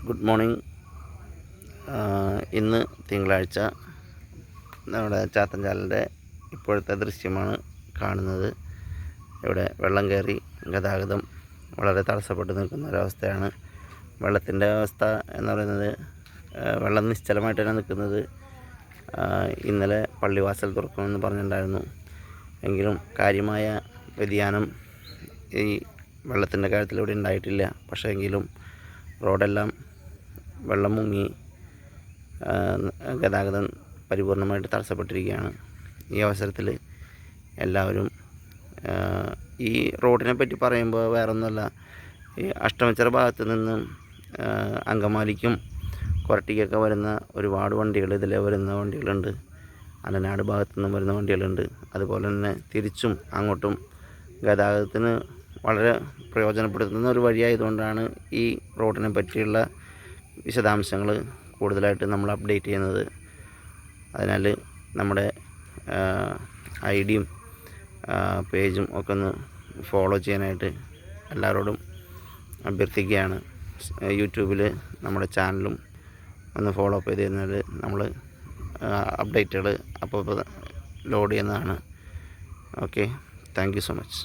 Good morning. ഇന്ന് തിങ്കളാഴ്ച നമ്മുടെ ചാത്തൻചാലിൻ്റെ ഇപ്പോഴത്തെ ദൃശ്യമാണ് കാണുന്നത്. ഇവിടെ വെള്ളം കയറി ഗതാഗതം വളരെ തടസ്സപ്പെട്ട് നിൽക്കുന്ന ഒരവസ്ഥയാണ്. വെള്ളത്തിൻ്റെ അവസ്ഥ എന്ന് പറയുന്നത് വെള്ളം നിശ്ചലമായിട്ട് തന്നെ നിൽക്കുന്നത്. ഇന്നലെ പള്ളിവാസൽ തുറക്കുമെന്ന് പറഞ്ഞിട്ടുണ്ടായിരുന്നു. എങ്കിലും കാര്യമായ വ്യതിയാനം ഈ വെള്ളത്തിൻ്റെ കാര്യത്തിലൂടെ ഉണ്ടായിട്ടില്ല. പക്ഷേ എങ്കിലും റോഡെല്ലാം വെള്ളം മുങ്ങി ഗതാഗതം പരിപൂർണമായിട്ട് തടസ്സപ്പെട്ടിരിക്കുകയാണ്. ഈ അവസരത്തിൽ എല്ലാവരും ഈ റോഡിനെ പറ്റി പറയുമ്പോൾ വേറൊന്നുമല്ല, ഈ അഷ്ടമിച്ചിറ ഭാഗത്ത് നിന്നും അങ്കമാലിക്കും കൊരട്ടിക്കൊക്കെ വരുന്ന ഒരുപാട് വണ്ടികൾ ഇതിലെ വരുന്ന വണ്ടികളുണ്ട്. അലനാട് ഭാഗത്തു നിന്നും വരുന്ന വണ്ടികളുണ്ട്. അതുപോലെ തന്നെ തിരിച്ചും അങ്ങോട്ടും ഗതാഗതത്തിന് വളരെ പ്രയോജനപ്പെടുത്തുന്ന ഒരു വഴിയായതുകൊണ്ടാണ് ഈ റോഡിനെ പറ്റിയുള്ള വിശദാംശങ്ങൾ കൂടുതലായിട്ട് നമ്മൾ അപ്ഡേറ്റ് ചെയ്യുന്നത്. അതിനാൽ നമ്മുടെ ഐഡിയും പേജും ഒക്കെ ഒന്ന് ഫോളോ ചെയ്യാനായിട്ട് എല്ലാവരോടും അഭ്യർത്ഥിക്കുകയാണ്. യൂട്യൂബിൽ നമ്മുടെ ചാനലും ഒന്ന് ഫോളോ അപ്പ് ചെയ്ത് കഴിഞ്ഞാൽ നമ്മൾ അപ്ഡേറ്റുകൾ അപ്പോൾ ലോഡ് ചെയ്യുന്നതാണ്. Okay, thank you so much.